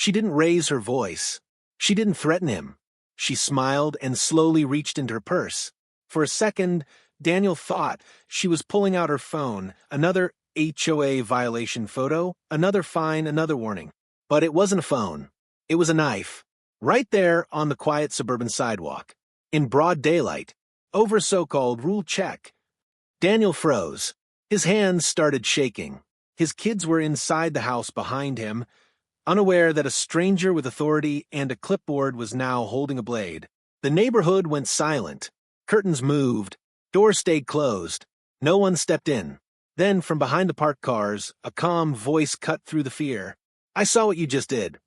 She didn't raise her voice. She didn't threaten him. She smiled and slowly reached into her purse. For a second, Daniel thought she was pulling out her phone, another HOA violation photo, another fine, another warning. But it wasn't a phone. It was a knife. Right there on the quiet suburban sidewalk. In broad daylight. Over so-called rule check. Daniel froze. His hands started shaking. His kids were inside the house behind him, unaware that a stranger with authority and a clipboard was now holding a blade. The neighborhood went silent. Curtains moved. Doors stayed closed. No one stepped in. Then, from behind the parked cars, a calm voice cut through the fear. "I saw what you just did."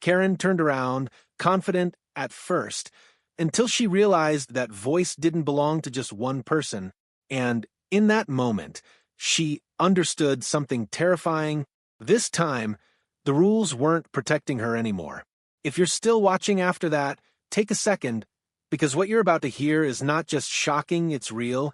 Karen turned around, confident at first, until she realized that voice didn't belong to just one person, and in that moment, she understood something terrifying. This time, the rules weren't protecting her anymore. If you're still watching after that, take a second, because what you're about to hear is not just shocking, it's real,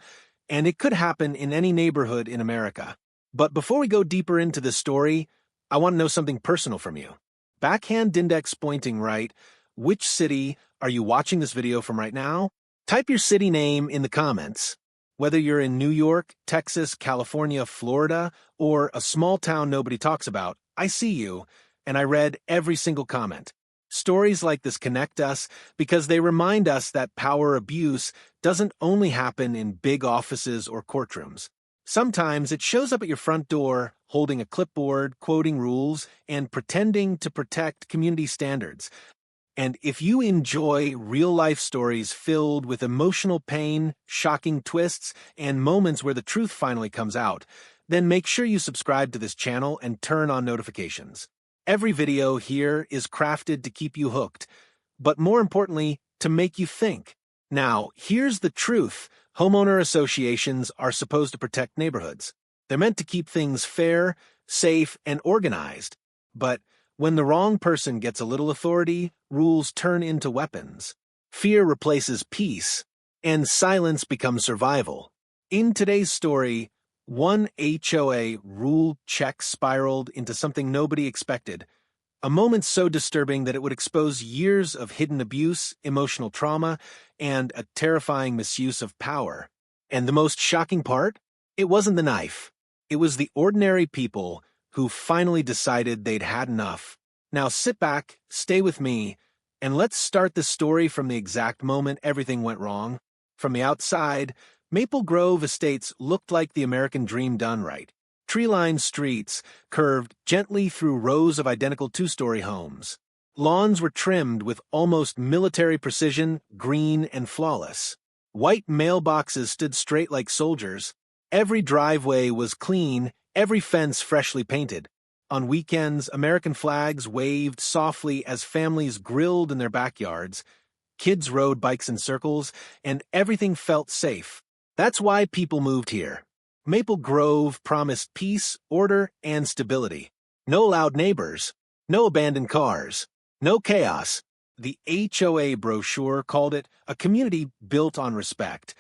and it could happen in any neighborhood in America. But before we go deeper into this story, I want to know something personal from you. Backhand index pointing right. Which city are you watching this video from right now? Type your city name in the comments. Whether you're in New York, Texas, California, Florida, or a small town nobody talks about, I see you, and I read every single comment. Stories like this connect us because they remind us that power abuse doesn't only happen in big offices or courtrooms. Sometimes it shows up at your front door, holding a clipboard, quoting rules, and pretending to protect community standards. And if you enjoy real-life stories filled with emotional pain, shocking twists, and moments where the truth finally comes out, then make sure you subscribe to this channel and turn on notifications. Every video here is crafted to keep you hooked, but more importantly, to make you think. Now, here's the truth. Homeowner associations are supposed to protect neighborhoods. They're meant to keep things fair, safe, and organized. But when the wrong person gets a little authority, rules turn into weapons. Fear replaces peace, and silence becomes survival. In today's story, one HOA rule check spiraled into something nobody expected. A moment so disturbing that it would expose years of hidden abuse, emotional trauma, and a terrifying misuse of power. And the most shocking part? It wasn't the knife. It was the ordinary people who finally decided they'd had enough. Now sit back, stay with me, and let's start the story from the exact moment everything went wrong. From the outside, Maple Grove Estates looked like the American dream done right. Tree-lined streets curved gently through rows of identical two-story homes. Lawns were trimmed with almost military precision, green and flawless. White mailboxes stood straight like soldiers. Every driveway was clean, every fence freshly painted. On weekends, American flags waved softly as families grilled in their backyards. Kids rode bikes in circles, and everything felt safe. That's why people moved here. Maple Grove promised peace, order, and stability. No loud neighbors. No abandoned cars. No chaos. The HOA brochure called it a community built on respect.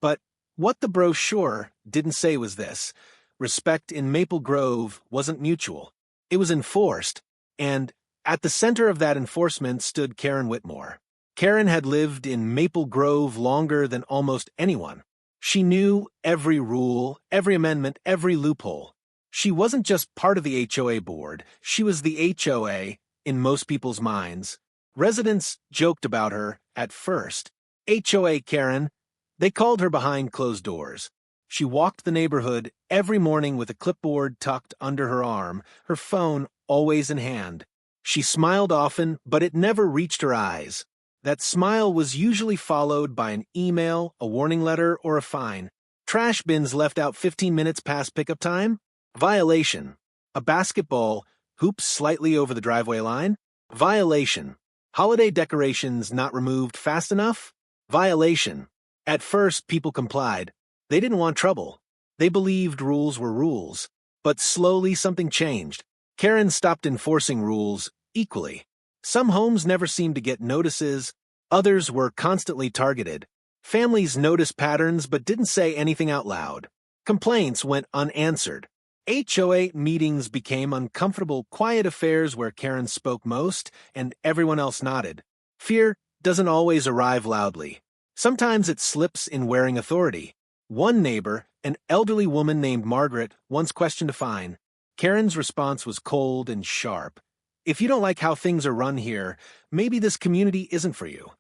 But what the brochure didn't say was this. Respect in Maple Grove wasn't mutual. It was enforced, and at the center of that enforcement stood Karen Whitmore. Karen had lived in Maple Grove longer than almost anyone. She knew every rule, every amendment, every loophole. She wasn't just part of the HOA board, she was the HOA in most people's minds. Residents joked about her at first. HOA Karen. They called her behind closed doors. She walked the neighborhood every morning with a clipboard tucked under her arm, her phone always in hand. She smiled often, but it never reached her eyes. That smile was usually followed by an email, a warning letter, or a fine. Trash bins left out 15 minutes past pickup time? Violation. A basketball hoops slightly over the driveway line? Violation. Holiday decorations not removed fast enough? Violation. At first, people complied. They didn't want trouble. They believed rules were rules. But slowly something changed. Karen stopped enforcing rules equally. Some homes never seemed to get notices. Others were constantly targeted. Families noticed patterns but didn't say anything out loud. Complaints went unanswered. HOA meetings became uncomfortable, quiet affairs where Karen spoke most and everyone else nodded. Fear doesn't always arrive loudly. Sometimes it slips in wearing authority. One neighbor, an elderly woman named Margaret, once questioned a fine. Karen's response was cold and sharp. "If you don't like how things are run here, maybe this community isn't for you."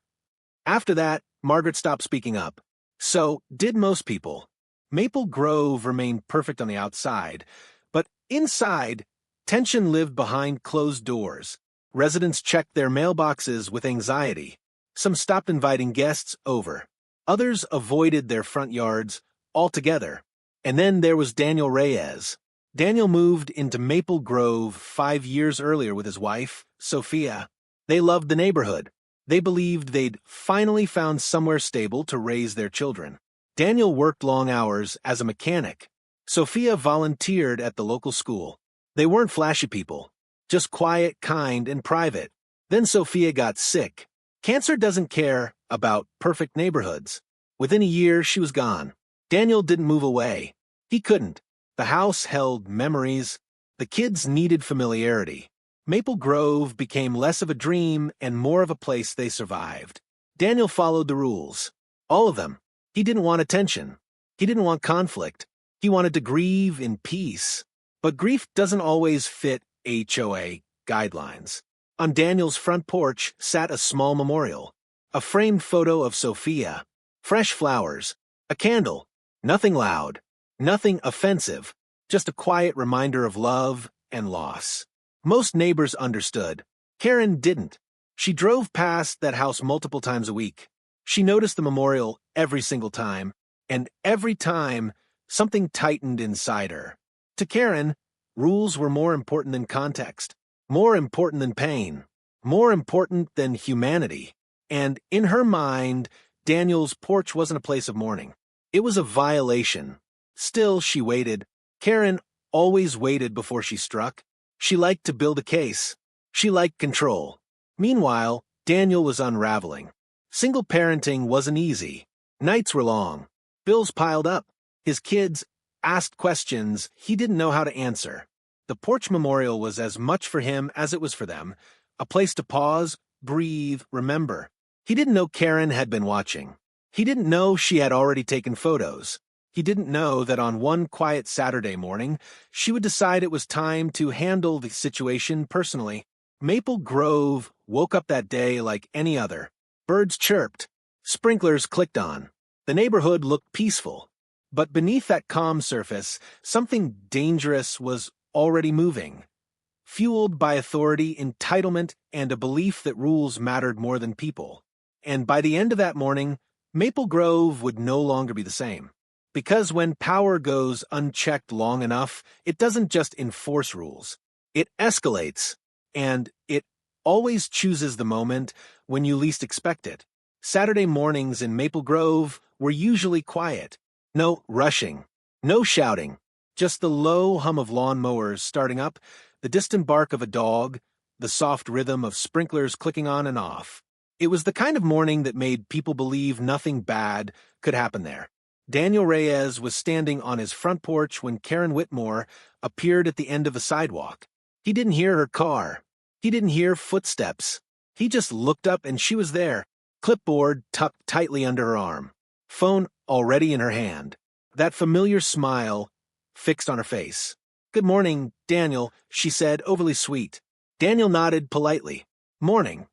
After that, Margaret stopped speaking up. So did most people. Maple Grove remained perfect on the outside, but inside, tension lived behind closed doors. Residents checked their mailboxes with anxiety. Some stopped inviting guests over. Others avoided their front yards altogether. And then there was Daniel Reyes. Daniel moved into Maple Grove 5 years earlier with his wife, Sophia. They loved the neighborhood. They believed they'd finally found somewhere stable to raise their children. Daniel worked long hours as a mechanic. Sophia volunteered at the local school. They weren't flashy people, just quiet, kind, and private. Then Sophia got sick. Cancer doesn't care about perfect neighborhoods. Within a year, she was gone. Daniel didn't move away. He couldn't. The house held memories. The kids needed familiarity. Maple Grove became less of a dream and more of a place they survived. Daniel followed the rules. All of them. He didn't want attention. He didn't want conflict. He wanted to grieve in peace. But grief doesn't always fit HOA guidelines. On Daniel's front porch sat a small memorial, a framed photo of Sophia, fresh flowers, a candle, nothing loud, nothing offensive, just a quiet reminder of love and loss. Most neighbors understood. Karen didn't. She drove past that house multiple times a week. She noticed the memorial every single time, and every time something tightened inside her. To Karen, rules were more important than context, more important than pain, more important than humanity. And in her mind, Daniel's porch wasn't a place of mourning. It was a violation. Still, she waited. Karen always waited before she struck. She liked to build a case. She liked control. Meanwhile, Daniel was unraveling. Single parenting wasn't easy. Nights were long. Bills piled up. His kids asked questions he didn't know how to answer. The porch memorial was as much for him as it was for them, a place to pause, breathe, remember. He didn't know Karen had been watching. He didn't know she had already taken photos. He didn't know that on one quiet Saturday morning, she would decide it was time to handle the situation personally. Maple Grove woke up that day like any other. Birds chirped. Sprinklers clicked on. The neighborhood looked peaceful. But beneath that calm surface, something dangerous was already moving. Fueled by authority, entitlement, and a belief that rules mattered more than people. And by the end of that morning, Maple Grove would no longer be the same. Because when power goes unchecked long enough, it doesn't just enforce rules. It escalates, and it always chooses the moment when you least expect it. Saturday mornings in Maple Grove were usually quiet. No rushing, no shouting, just the low hum of lawn mowers starting up, the distant bark of a dog, the soft rhythm of sprinklers clicking on and off. It was the kind of morning that made people believe nothing bad could happen there. Daniel Reyes was standing on his front porch when Karen Whitmore appeared at the end of a sidewalk. He didn't hear her car. He didn't hear footsteps. He just looked up and she was there, clipboard tucked tightly under her arm, phone already in her hand, that familiar smile fixed on her face. "Good morning, Daniel," she said, overly sweet. Daniel nodded politely. "Morning."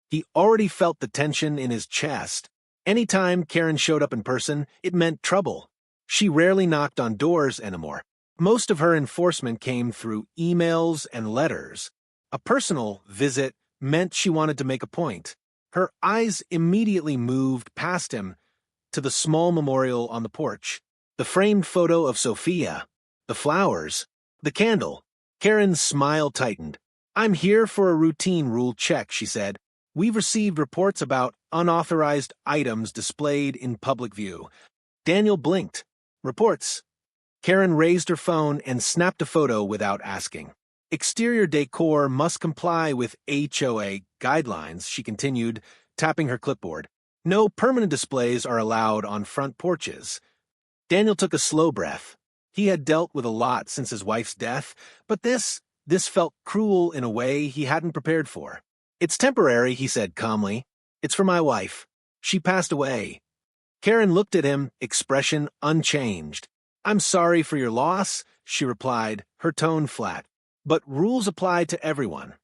He already felt the tension in his chest. Anytime Karen showed up in person, it meant trouble. She rarely knocked on doors anymore. Most of her enforcement came through emails and letters. A personal visit meant she wanted to make a point. Her eyes immediately moved past him to the small memorial on the porch, the framed photo of Sophia, the flowers, the candle. Karen's smile tightened. "I'm here for a routine rule check," she said. "We've received reports about unauthorized items displayed in public view." Daniel blinked. "Reports." Karen raised her phone and snapped a photo without asking. "Exterior decor must comply with HOA guidelines," she continued, tapping her clipboard. "No permanent displays are allowed on front porches." Daniel took a slow breath. He had dealt with a lot since his wife's death, but this felt cruel in a way he hadn't prepared for. "It's temporary," he said calmly. "It's for my wife. She passed away." Karen looked at him, expression unchanged. "I'm sorry for your loss," she replied, her tone flat. "But rules apply to everyone."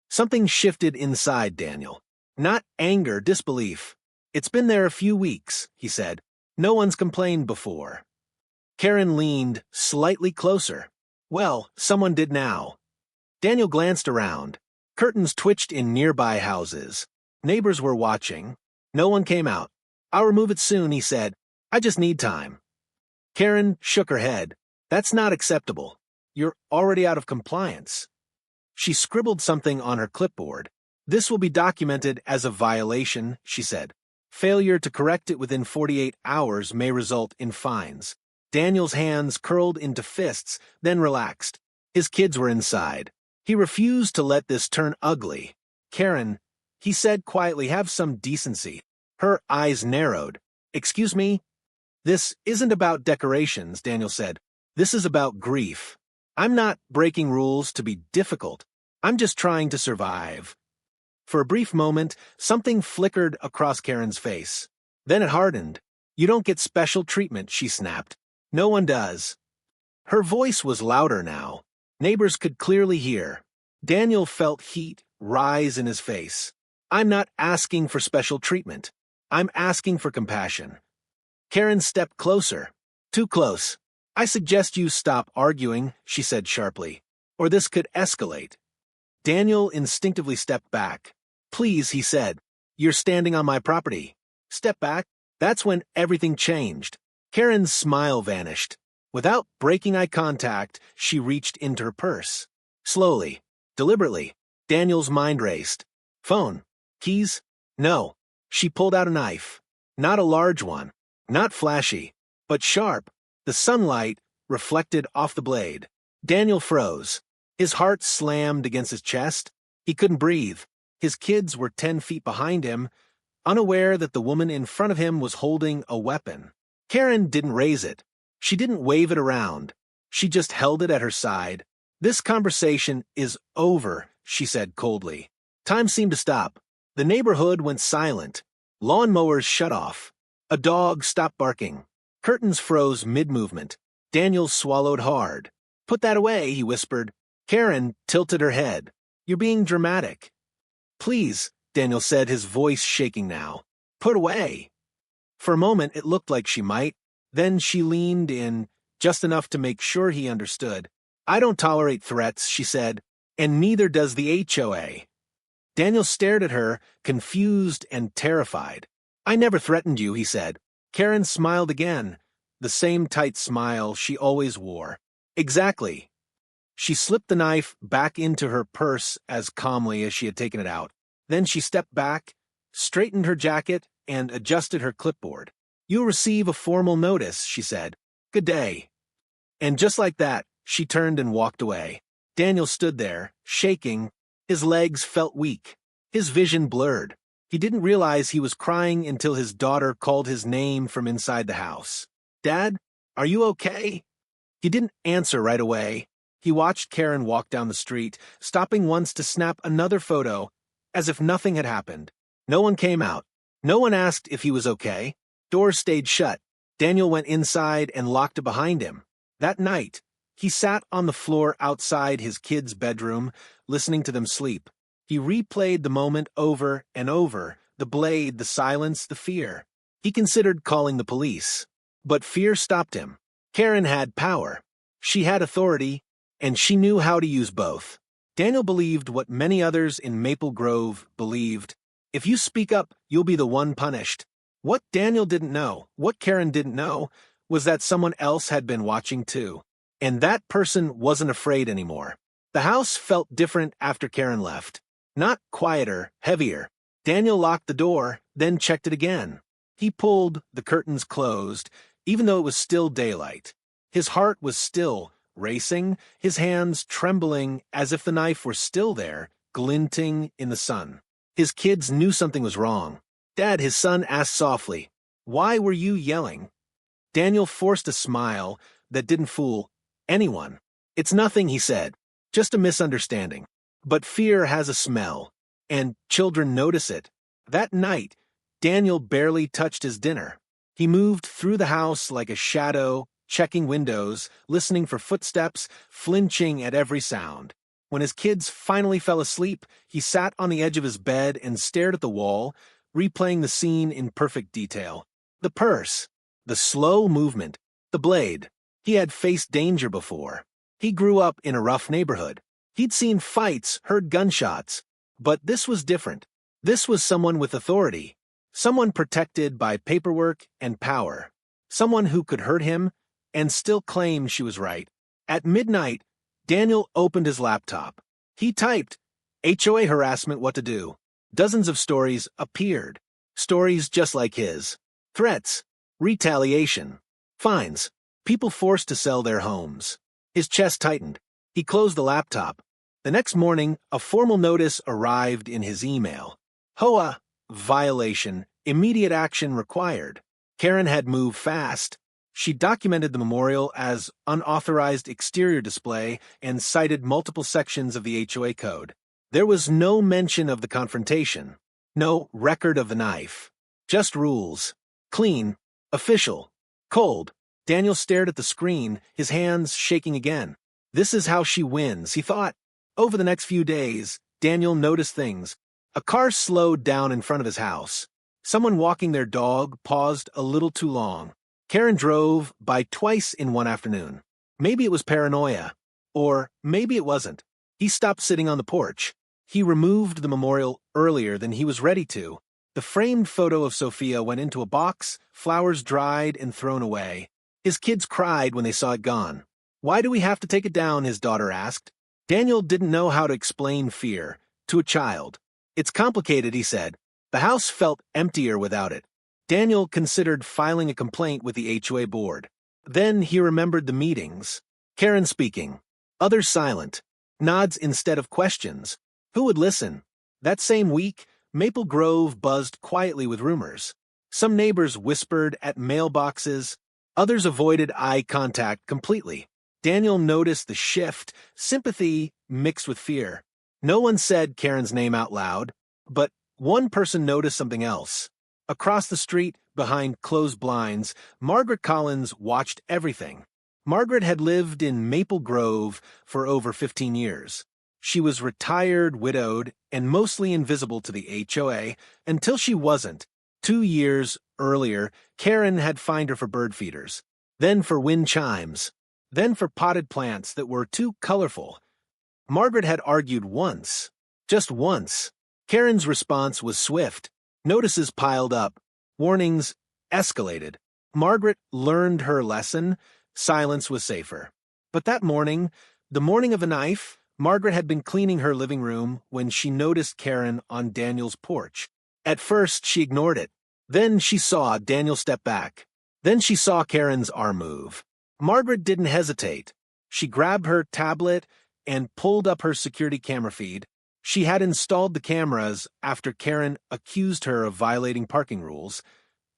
Something shifted inside Daniel. Not anger, disbelief. "It's been there a few weeks," he said. "No one's complained before." Karen leaned slightly closer. "Well, someone did now." Daniel glanced around. Curtains twitched in nearby houses. Neighbors were watching. No one came out. "I'll remove it soon," he said. "I just need time." Karen shook her head. "That's not acceptable. You're already out of compliance." She scribbled something on her clipboard. "This will be documented as a violation," she said. "Failure to correct it within 48 hours may result in fines." Daniel's hands curled into fists, then relaxed. His kids were inside. He refused to let this turn ugly. "Karen," he said quietly, "have some decency." Her eyes narrowed. "Excuse me?" "This isn't about decorations," Daniel said. "This is about grief. I'm not breaking rules to be difficult. I'm just trying to survive." For a brief moment, something flickered across Karen's face. Then it hardened. "You don't get special treatment," she snapped. "No one does." Her voice was louder now. Neighbors could clearly hear. Daniel felt heat rise in his face. "I'm not asking for special treatment. I'm asking for compassion." Karen stepped closer. "Too close. I suggest you stop arguing," she said sharply, "or this could escalate." Daniel instinctively stepped back. "Please," he said. "You're standing on my property. Step back." That's when everything changed. Karen's smile vanished. Without breaking eye contact, she reached into her purse. Slowly, deliberately, Daniel's mind raced. "Phone? Keys?" "No." She pulled out a knife. Not a large one. Not flashy. But sharp. The sunlight reflected off the blade. Daniel froze. His heart slammed against his chest. He couldn't breathe. His kids were 10 feet behind him, unaware that the woman in front of him was holding a weapon. Karen didn't raise it. She didn't wave it around. She just held it at her side. "This conversation is over," she said coldly. Time seemed to stop. The neighborhood went silent. Lawnmowers shut off. A dog stopped barking. Curtains froze mid-movement. Daniel swallowed hard. "Put that away," he whispered. Karen tilted her head. "You're being dramatic." "Please," Daniel said, his voice shaking now. "Put away." For a moment it looked like she might. Then she leaned in, just enough to make sure he understood. "I don't tolerate threats," she said, "and neither does the HOA." Daniel stared at her, confused and terrified. "I never threatened you," he said. Karen smiled again, the same tight smile she always wore. "Exactly." She slipped the knife back into her purse as calmly as she had taken it out. Then she stepped back, straightened her jacket, and adjusted her clipboard. "You'll receive a formal notice," she said. "Good day." And just like that, she turned and walked away. Daniel stood there, shaking. His legs felt weak. His vision blurred. He didn't realize he was crying until his daughter called his name from inside the house. "Dad, are you okay?" He didn't answer right away. He watched Karen walk down the street, stopping once to snap another photo, as if nothing had happened. No one came out. No one asked if he was okay. Doors stayed shut. Daniel went inside and locked it behind him. That night, he sat on the floor outside his kids' bedroom, listening to them sleep. He replayed the moment over and over, the blade, the silence, the fear. He considered calling the police. But fear stopped him. Karen had power. She had authority, and she knew how to use both. Daniel believed what many others in Maple Grove believed. If you speak up, you'll be the one punished. What Daniel didn't know, what Karen didn't know, was that someone else had been watching too. And that person wasn't afraid anymore. The house felt different after Karen left. Not quieter, heavier. Daniel locked the door, then checked it again. He pulled the curtains closed, even though it was still daylight. His heart was still racing, his hands trembling as if the knife were still there, glinting in the sun. His kids knew something was wrong. "Dad," his son asked softly, "why were you yelling?" Daniel forced a smile, that didn't fool anyone. "It's nothing," he said. "Just a misunderstanding." But fear has a smell, and children notice it. That night, Daniel barely touched his dinner. He moved through the house like a shadow, checking windows, listening for footsteps, flinching at every sound. When his kids finally fell asleep, he sat on the edge of his bed and stared at the wall, replaying the scene in perfect detail. The purse, the slow movement, the blade. He had faced danger before. He grew up in a rough neighborhood. He'd seen fights, heard gunshots. But this was different. This was someone with authority. Someone protected by paperwork and power. Someone who could hurt him and still claim she was right. At midnight, Daniel opened his laptop. He typed, "HOA harassment, what to do?" Dozens of stories appeared. Stories just like his. Threats, retaliation, fines, people forced to sell their homes. His chest tightened. He closed the laptop. The next morning, a formal notice arrived in his email. HOA violation, immediate action required. Karen had moved fast. She documented the memorial as unauthorized exterior display and cited multiple sections of the HOA code. There was no mention of the confrontation, no record of the knife, just rules. Clean, official, cold. Daniel stared at the screen, his hands shaking again. This is how she wins, he thought. Over the next few days, Daniel noticed things. A car slowed down in front of his house. Someone walking their dog paused a little too long. Karen drove by twice in one afternoon. Maybe it was paranoia, or maybe it wasn't. He stopped sitting on the porch. He removed the memorial earlier than he was ready to. The framed photo of Sophia went into a box, flowers dried and thrown away. His kids cried when they saw it gone. "Why do we have to take it down?" his daughter asked. Daniel didn't know how to explain fear to a child. "It's complicated," he said. The house felt emptier without it. Daniel considered filing a complaint with the HOA board. Then he remembered the meetings. Karen speaking. Others silent. Nods instead of questions. Who would listen? That same week, Maple Grove buzzed quietly with rumors. Some neighbors whispered at mailboxes. Others avoided eye contact completely. Daniel noticed the shift, sympathy mixed with fear. No one said Karen's name out loud, but one person noticed something else. Across the street, behind closed blinds, Margaret Collins watched everything. Margaret had lived in Maple Grove for over 15 years. She was retired, widowed, and mostly invisible to the HOA until she wasn't. 2 years earlier, Karen had fined her for bird feeders, then for wind chimes, then for potted plants that were too colorful. Margaret had argued once, just once. Karen's response was swift. Notices piled up. Warnings escalated. Margaret learned her lesson. Silence was safer. But that morning, the morning of the knife, Margaret had been cleaning her living room when she noticed Karen on Daniel's porch. At first, she ignored it. Then she saw Daniel step back. Then she saw Karen's arm move. Margaret didn't hesitate. She grabbed her tablet and pulled up her security camera feed. She had installed the cameras after Karen accused her of violating parking rules,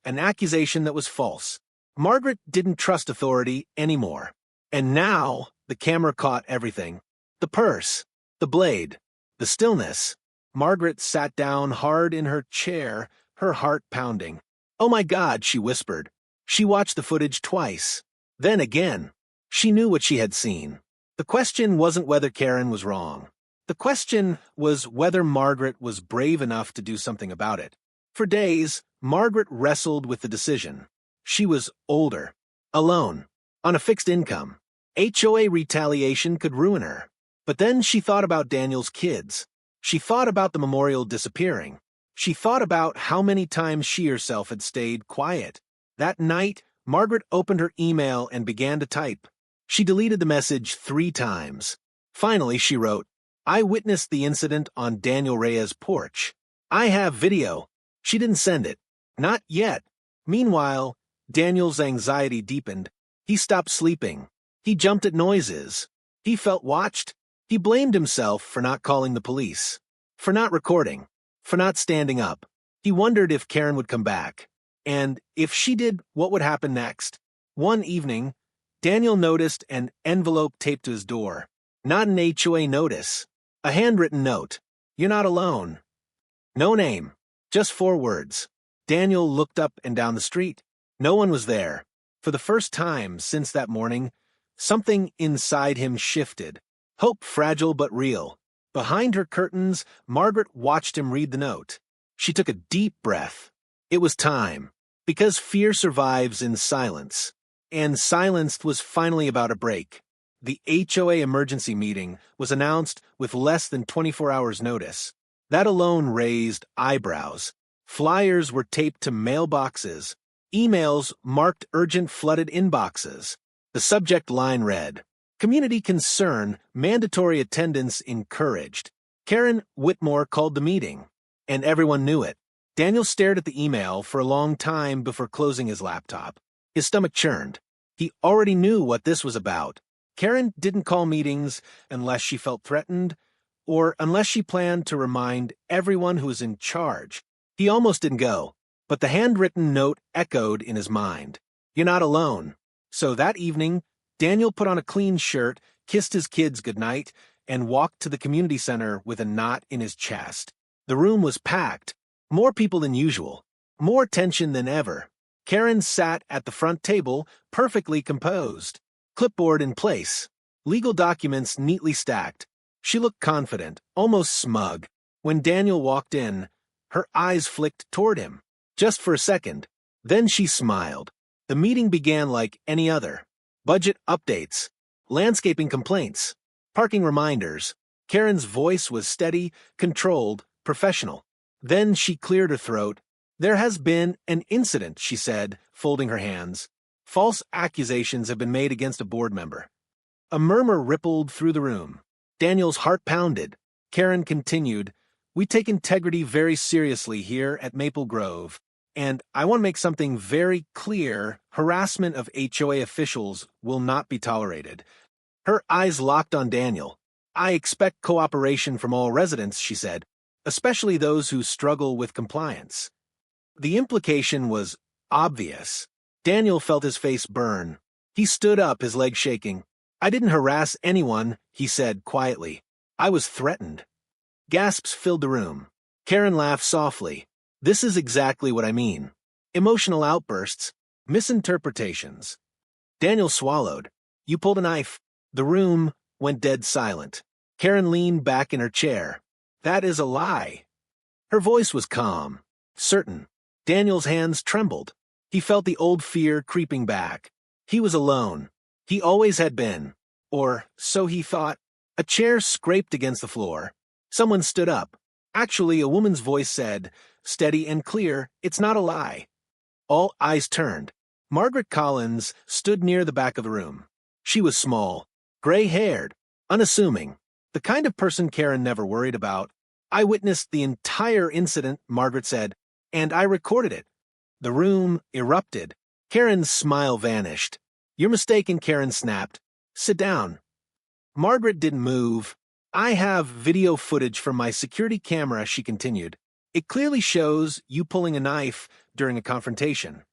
an accusation that was false. Margaret didn't trust authority anymore. And now the camera caught everything. The purse, the blade, the stillness. Margaret sat down hard in her chair, her heart pounding. "Oh my God," she whispered. She watched the footage twice. Then again. She knew what she had seen. The question wasn't whether Karen was wrong. The question was whether Margaret was brave enough to do something about it. For days, Margaret wrestled with the decision. She was older, alone, on a fixed income. HOA retaliation could ruin her. But then she thought about Daniel's kids. She thought about the memorial disappearing. She thought about how many times she herself had stayed quiet. That night, Margaret opened her email and began to type. She deleted the message 3 times. Finally, she wrote, "I witnessed the incident on Daniel Reyes' porch. I have video." She didn't send it. Not yet. Meanwhile, Daniel's anxiety deepened. He stopped sleeping. He jumped at noises. He felt watched. He blamed himself for not calling the police, for not recording, for not standing up. He wondered if Karen would come back. And if she did, what would happen next? One evening, Daniel noticed an envelope taped to his door. Not an HOA notice. A handwritten note. "You're not alone." No name. Just 4 words. Daniel looked up and down the street. No one was there. For the first time since that morning, something inside him shifted. Hope fragile but real. Behind her curtains, Margaret watched him read the note. She took a deep breath. It was time. Because fear survives in silence. And silence was finally about to break. The HOA emergency meeting was announced with less than 24 hours' notice. That alone raised eyebrows. Flyers were taped to mailboxes. Emails marked urgent flooded inboxes. The subject line read, "Community concern, mandatory attendance encouraged." Karen Whitmore called the meeting, and everyone knew it. Daniel stared at the email for a long time before closing his laptop. His stomach churned. He already knew what this was about. Karen didn't call meetings unless she felt threatened, or unless she planned to remind everyone who was in charge. He almost didn't go, but the handwritten note echoed in his mind. "You're not alone." So that evening, Daniel put on a clean shirt, kissed his kids goodnight, and walked to the community center with a knot in his chest. The room was packed. More people than usual. More tension than ever. Karen sat at the front table, perfectly composed. Clipboard in place. Legal documents neatly stacked. She looked confident, almost smug. When Daniel walked in, her eyes flicked toward him. Just for a second. Then she smiled. The meeting began like any other. Budget updates. Landscaping complaints. Parking reminders. Karen's voice was steady, controlled, professional. Then she cleared her throat. "There has been an incident," she said, folding her hands. "False accusations have been made against a board member." A murmur rippled through the room. Daniel's heart pounded. Karen continued, "We take integrity very seriously here at Maple Grove, and I want to make something very clear. Harassment of HOA officials will not be tolerated." Her eyes locked on Daniel. "I expect cooperation from all residents," she said, "especially those who struggle with compliance." The implication was obvious. Daniel felt his face burn. He stood up, his legs shaking. "I didn't harass anyone," he said quietly. "I was threatened." Gasps filled the room. Karen laughed softly. "This is exactly what I mean. Emotional outbursts, misinterpretations." Daniel swallowed. "You pulled a knife." The room went dead silent. Karen leaned back in her chair. "That is a lie." Her voice was calm, certain. Daniel's hands trembled. He felt the old fear creeping back. He was alone. He always had been. Or so he thought. A chair scraped against the floor. Someone stood up. Actually, a woman's voice said, steady and clear, "It's not a lie." All eyes turned. Margaret Collins stood near the back of the room. She was small, gray-haired, unassuming, the kind of person Karen never worried about. "I witnessed the entire incident," Margaret said, "and I recorded it." The room erupted. Karen's smile vanished. "You're mistaken," Karen snapped. "Sit down." Margaret didn't move. "I have video footage from my security camera," she continued. "It clearly shows you pulling a knife during a confrontation."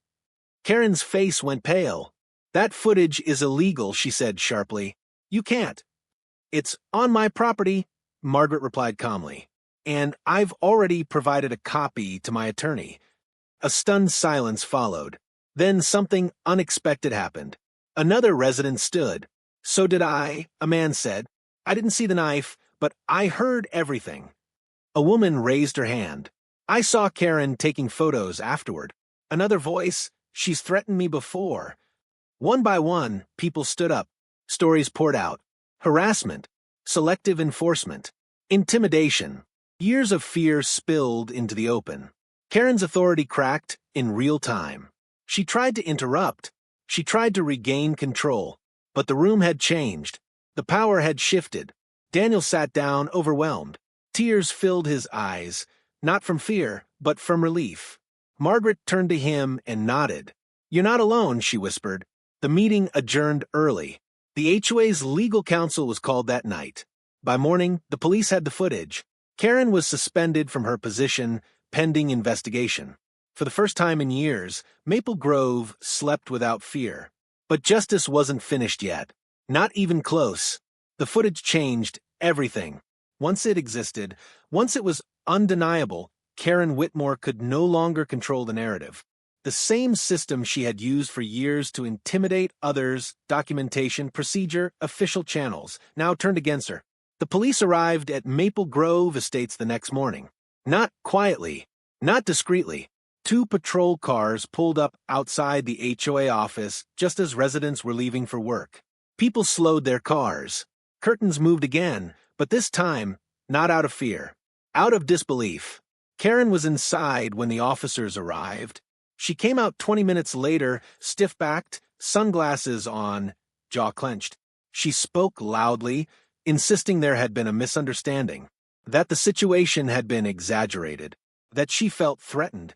Karen's face went pale. "That footage is illegal," she said sharply. "You can't." "It's on my property," Margaret replied calmly. "And I've already provided a copy to my attorney." A stunned silence followed. Then something unexpected happened. Another resident stood. "So did I," a man said. "I didn't see the knife, but I heard everything." A woman raised her hand. "I saw Karen taking photos afterward." Another voice, "She's threatened me before." One by one, people stood up. Stories poured out. Harassment, selective enforcement, intimidation. Years of fear spilled into the open. Karen's authority cracked in real time. She tried to interrupt. She tried to regain control. But the room had changed. The power had shifted. Daniel sat down, overwhelmed. Tears filled his eyes, not from fear, but from relief. Margaret turned to him and nodded. "You're not alone," she whispered. The meeting adjourned early. The HOA's legal counsel was called that night. By morning, the police had the footage. Karen was suspended from her position, pending investigation. For the first time in years, Maple Grove slept without fear. But justice wasn't finished yet. Not even close. The footage changed everything. Once it existed, once it was undeniable, Karen Whitmore could no longer control the narrative. The same system she had used for years to intimidate others, documentation, procedure, official channels, now turned against her. The police arrived at Maple Grove Estates the next morning. Not quietly, not discreetly. 2 patrol cars pulled up outside the HOA office just as residents were leaving for work. People slowed their cars. Curtains moved again, but this time, not out of fear. Out of disbelief. Karen was inside when the officers arrived. She came out 20 minutes later, stiff-backed, sunglasses on, jaw clenched. She spoke loudly, insisting there had been a misunderstanding, that the situation had been exaggerated, that she felt threatened.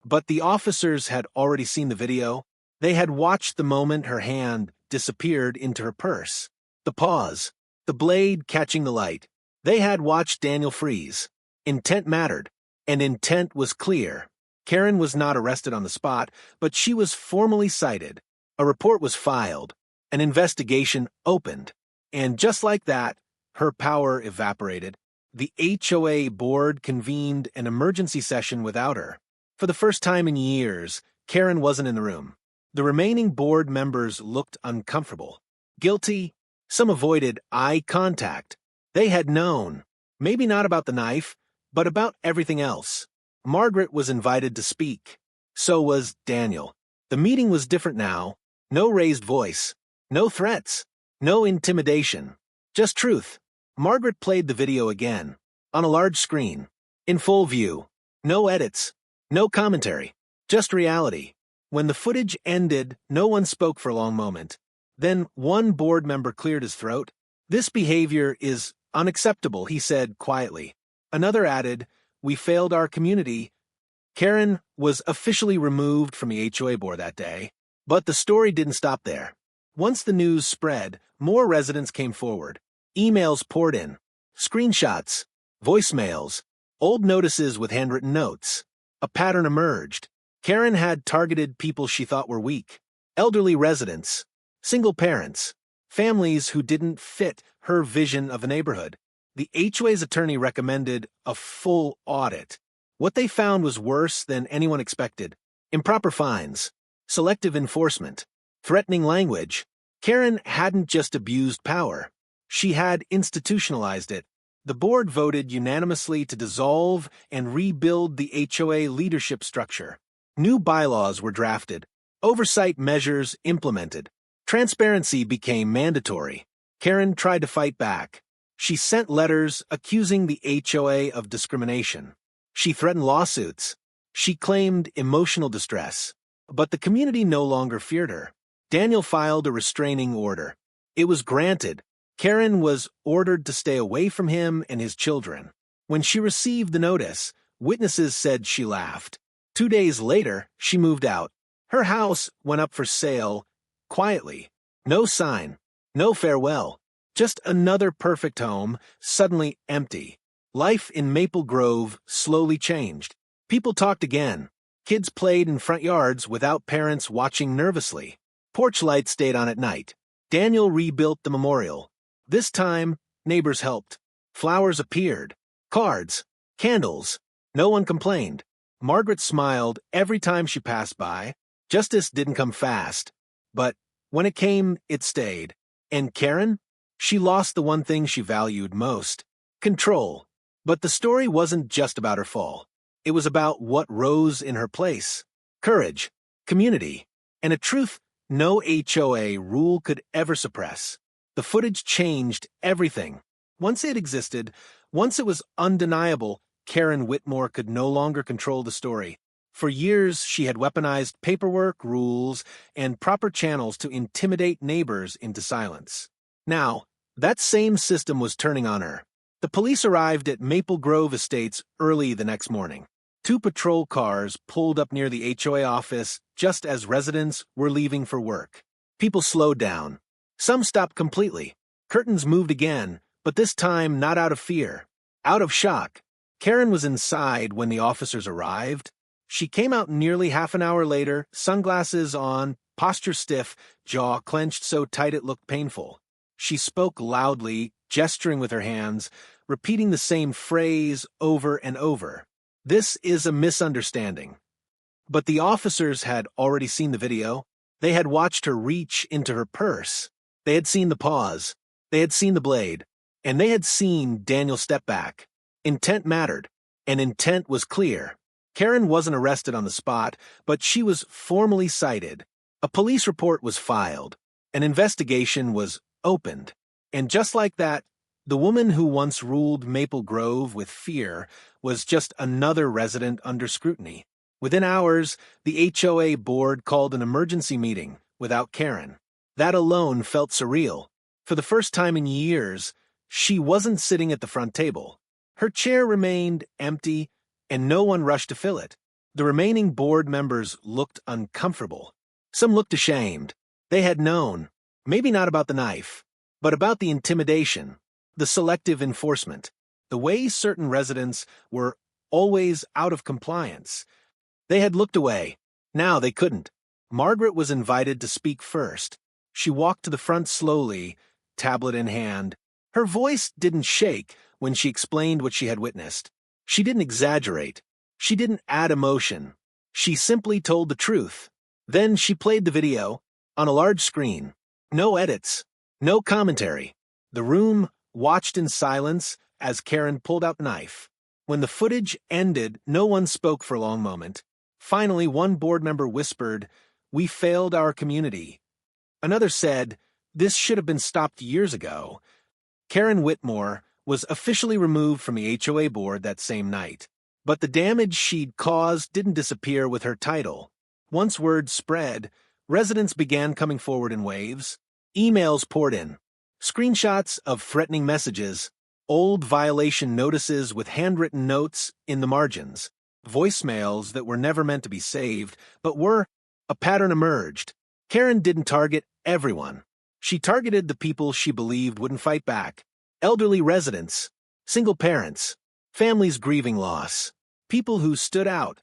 But the officers had already seen the video. They had watched the moment her hand disappeared into her purse. The pause, the blade catching the light. They had watched Daniel freeze. Intent mattered, and intent was clear. Karen was not arrested on the spot, but she was formally cited. A report was filed, an investigation opened, and just like that, her power evaporated. The HOA board convened an emergency session without her. For the first time in years, Karen wasn't in the room. The remaining board members looked uncomfortable. Guilty. Some avoided eye contact. They had known. Maybe not about the knife, but about everything else. Margaret was invited to speak. So was Daniel. The meeting was different now. No raised voice. No threats. No intimidation. Just truth. Margaret played the video again. On a large screen. In full view. No edits. No commentary. Just reality. When the footage ended, no one spoke for a long moment. Then one board member cleared his throat. "This behavior is unacceptable," he said quietly. Another added, "We failed our community." Karen was officially removed from the HOA board that day. But the story didn't stop there. Once the news spread, more residents came forward. Emails poured in. Screenshots. Voicemails. Old notices with handwritten notes. A pattern emerged. Karen had targeted people she thought were weak. Elderly residents. Single parents. Families who didn't fit her vision of the neighborhood. The HOA's attorney recommended a full audit. What they found was worse than anyone expected. Improper fines. Selective enforcement. Threatening language. Karen hadn't just abused power. She had institutionalized it. The board voted unanimously to dissolve and rebuild the HOA leadership structure. New bylaws were drafted. Oversight measures implemented. Transparency became mandatory. Karen tried to fight back. She sent letters accusing the HOA of discrimination. She threatened lawsuits. She claimed emotional distress. But the community no longer feared her. Daniel filed a restraining order. It was granted. Karen was ordered to stay away from him and his children. When she received the notice, witnesses said she laughed. 2 days later, she moved out. Her house went up for sale, quietly. No sign, no farewell. Just another perfect home, suddenly empty. Life in Maple Grove slowly changed. People talked again. Kids played in front yards without parents watching nervously. Porch lights stayed on at night. Daniel rebuilt the memorial. This time, neighbors helped. Flowers appeared. Cards. Candles. No one complained. Margaret smiled every time she passed by. Justice didn't come fast. But when it came, it stayed. And Karen? She lost the one thing she valued most. Control. But the story wasn't just about her fall. It was about what rose in her place. Courage. Community. And a truth no HOA rule could ever suppress. The footage changed everything. Once it existed, once it was undeniable, Karen Whitmore could no longer control the story. For years, she had weaponized paperwork, rules, and proper channels to intimidate neighbors into silence. Now, that same system was turning on her. The police arrived at Maple Grove Estates early the next morning. 2 patrol cars pulled up near the HOA office just as residents were leaving for work. People slowed down. Some stopped completely. Curtains moved again, but this time not out of fear. Out of shock. Karen was inside when the officers arrived. She came out nearly half an hour later, sunglasses on, posture stiff, jaw clenched so tight it looked painful. She spoke loudly, gesturing with her hands, repeating the same phrase over and over. "This is a misunderstanding." But the officers had already seen the video. They had watched her reach into her purse. They had seen the pause. They had seen the blade. And they had seen Daniel step back. Intent mattered, and intent was clear. Karen wasn't arrested on the spot, but she was formally cited. A police report was filed. An investigation was opened. And just like that, the woman who once ruled Maple Grove with fear was just another resident under scrutiny. Within hours, the HOA board called an emergency meeting without Karen. That alone felt surreal. For the first time in years, she wasn't sitting at the front table. Her chair remained empty, and no one rushed to fill it. The remaining board members looked uncomfortable. Some looked ashamed. They had known, maybe not about the knife, but about the intimidation, the selective enforcement, the way certain residents were always out of compliance. They had looked away. Now they couldn't. Margaret was invited to speak first. She walked to the front slowly, tablet in hand. Her voice didn't shake when she explained what she had witnessed. She didn't exaggerate. She didn't add emotion. She simply told the truth. Then she played the video on a large screen. No edits. No commentary. The room watched in silence as Karen pulled out the knife. When the footage ended, no one spoke for a long moment. Finally, one board member whispered, "We failed our community." Another said, "This should have been stopped years ago." Karen Whitmore was officially removed from the HOA board that same night. But the damage she'd caused didn't disappear with her title. Once word spread, residents began coming forward in waves. Emails poured in. Screenshots of threatening messages, old violation notices with handwritten notes in the margins, voicemails that were never meant to be saved, but were. A pattern emerged. Karen didn't target everyone. She targeted the people she believed wouldn't fight back. Elderly residents, single parents, families grieving loss, people who stood out.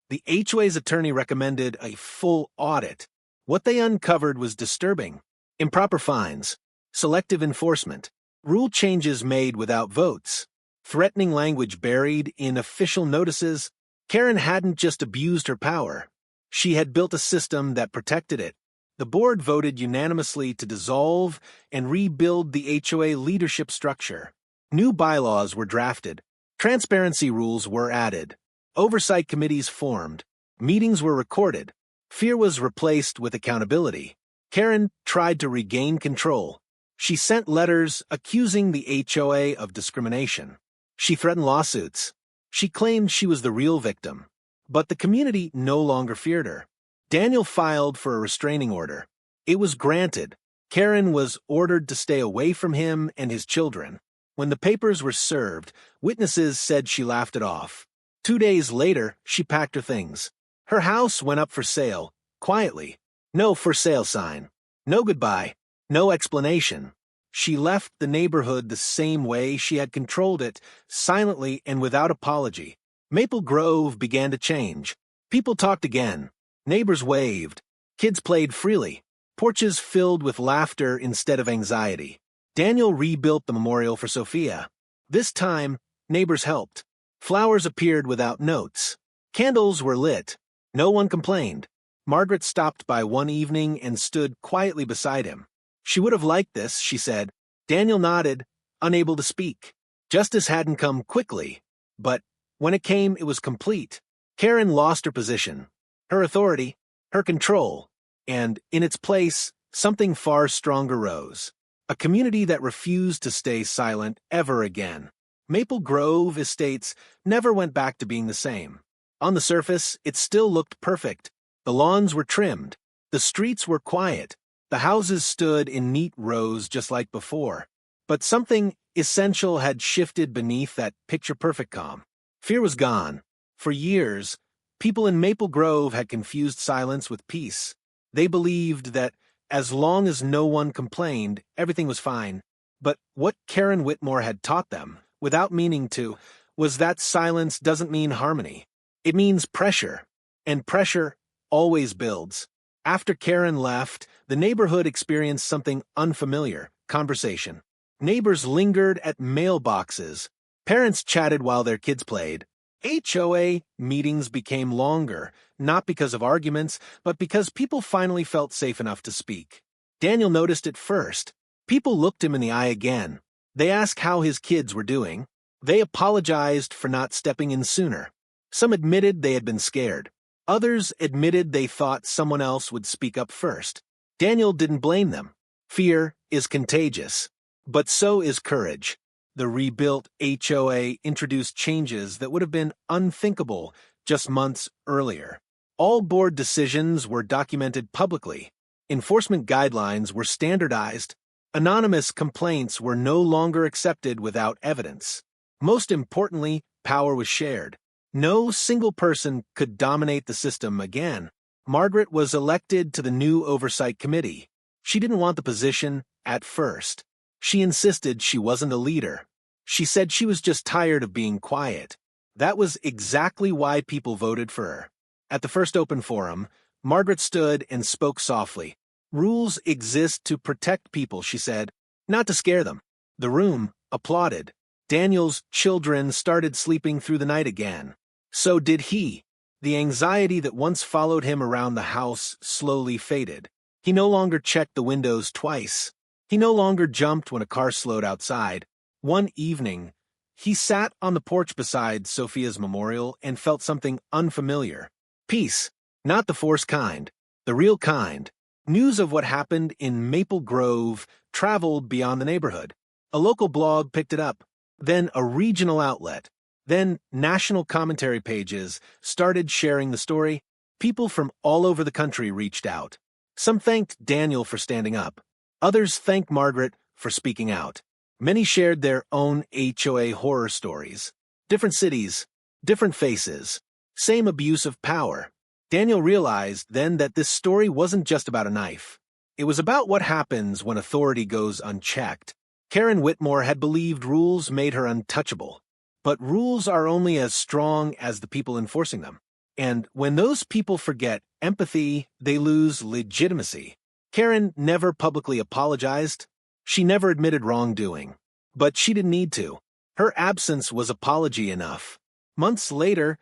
The HOA's attorney recommended a full audit. What they uncovered was disturbing. Improper fines, selective enforcement, rule changes made without votes, threatening language buried in official notices. Karen hadn't just abused her power. She had built a system that protected it. The board voted unanimously to dissolve and rebuild the HOA leadership structure. New bylaws were drafted. Transparency rules were added. Oversight committees formed. Meetings were recorded. Fear was replaced with accountability. Karen tried to regain control. She sent letters accusing the HOA of discrimination. She threatened lawsuits. She claimed she was the real victim. But the community no longer feared her. Daniel filed for a restraining order. It was granted. Karen was ordered to stay away from him and his children. When the papers were served, witnesses said she laughed it off. 2 days later, she packed her things. Her house went up for sale, quietly. No for sale sign. No goodbye. No explanation. She left the neighborhood the same way she had controlled it, silently and without apology. Maple Grove began to change. People talked again. Neighbors waved. Kids played freely. Porches filled with laughter instead of anxiety. Daniel rebuilt the memorial for Sophia. This time, neighbors helped. Flowers appeared without notes. Candles were lit. No one complained. Margaret stopped by one evening and stood quietly beside him. She would have liked this, she said. Daniel nodded, unable to speak. Justice hadn't come quickly, but when it came, it was complete. Karen lost her position, her authority, her control, and in its place, something far stronger rose. A community that refused to stay silent ever again. Maple Grove Estates never went back to being the same. On the surface, it still looked perfect. The lawns were trimmed. The streets were quiet. The houses stood in neat rows just like before. But something essential had shifted beneath that picture-perfect calm. Fear was gone. For years, people in Maple Grove had confused silence with peace. They believed that as long as no one complained, everything was fine. But what Karen Whitmore had taught them, without meaning to, was that silence doesn't mean harmony. It means pressure. And pressure always builds. After Karen left, the neighborhood experienced something unfamiliar: conversation. Neighbors lingered at mailboxes. Parents chatted while their kids played. HOA meetings became longer, not because of arguments, but because people finally felt safe enough to speak. Daniel noticed it first. People looked him in the eye again. They asked how his kids were doing. They apologized for not stepping in sooner. Some admitted they had been scared. Others admitted they thought someone else would speak up first. Daniel didn't blame them. Fear is contagious, but so is courage. The rebuilt HOA introduced changes that would have been unthinkable just months earlier. All board decisions were documented publicly. Enforcement guidelines were standardized. Anonymous complaints were no longer accepted without evidence. Most importantly, power was shared. No single person could dominate the system again. Margaret was elected to the new oversight committee. She didn't want the position at first. She insisted she wasn't a leader. She said she was just tired of being quiet. That was exactly why people voted for her. At the first open forum, Margaret stood and spoke softly. "Rules exist to protect people," she said, "not to scare them." The room applauded. Daniel's children started sleeping through the night again. So did he. The anxiety that once followed him around the house slowly faded. He no longer checked the windows twice. He no longer jumped when a car slowed outside. One evening, he sat on the porch beside Sophia's memorial and felt something unfamiliar. Peace, not the forced kind, the real kind. News of what happened in Maple Grove traveled beyond the neighborhood. A local blog picked it up, then a regional outlet. Then national commentary pages started sharing the story. People from all over the country reached out. Some thanked Daniel for standing up. Others thanked Margaret for speaking out. Many shared their own HOA horror stories. Different cities, different faces, same abuse of power. Daniel realized then that this story wasn't just about a knife. It was about what happens when authority goes unchecked. Karen Whitmore had believed rules made her untouchable. But rules are only as strong as the people enforcing them. And when those people forget empathy, they lose legitimacy. Karen never publicly apologized. She never admitted wrongdoing. But she didn't need to. Her absence was apology enough. Months later,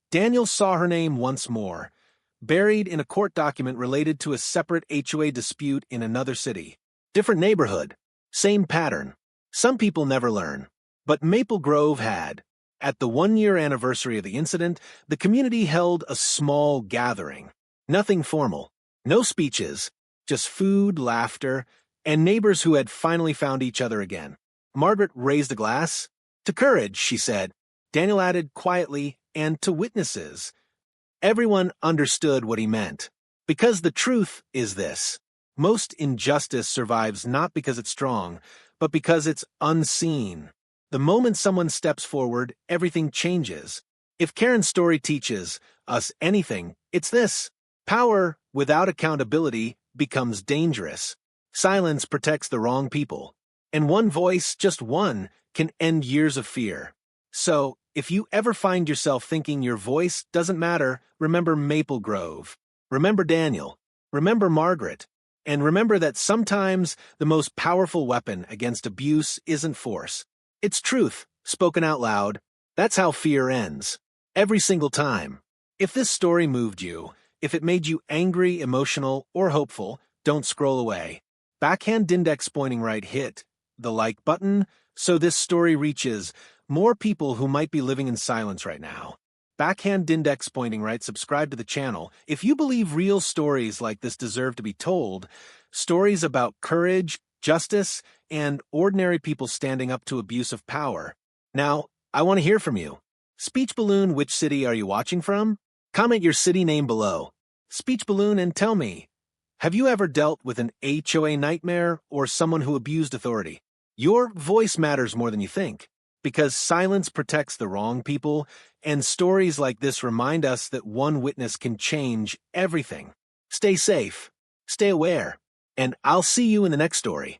Daniel saw her name once more, buried in a court document related to a separate HOA dispute in another city. Different neighborhood. Same pattern. Some people never learn. But Maple Grove had. At the one-year anniversary of the incident, the community held a small gathering. Nothing formal. No speeches. Just food, laughter, and neighbors who had finally found each other again. Margaret raised a glass. "To courage," she said. Daniel added quietly, "and to witnesses." Everyone understood what he meant. Because the truth is this: most injustice survives not because it's strong, but because it's unseen. The moment someone steps forward, everything changes. If Karen's story teaches us anything, it's this: power without accountability becomes dangerous. Silence protects the wrong people. And one voice, just one, can end years of fear. So, if you ever find yourself thinking your voice doesn't matter, remember Maple Grove. Remember Daniel. Remember Margaret. And remember that sometimes the most powerful weapon against abuse isn't force. It's truth, spoken out loud. That's how fear ends. Every single time. If this story moved you, if it made you angry, emotional, or hopeful, don't scroll away. Backhand index pointing right, hit the like button so this story reaches more people who might be living in silence right now. Backhand index pointing right, subscribe to the channel. If you believe real stories like this deserve to be told, stories about courage, justice, and ordinary people standing up to abuse of power. Now, I want to hear from you. Speech Balloon, which city are you watching from? Comment your city name below. Speech Balloon, and tell me, have you ever dealt with an HOA nightmare or someone who abused authority? Your voice matters more than you think, because silence protects the wrong people, and stories like this remind us that one witness can change everything. Stay safe, stay aware, and I'll see you in the next story.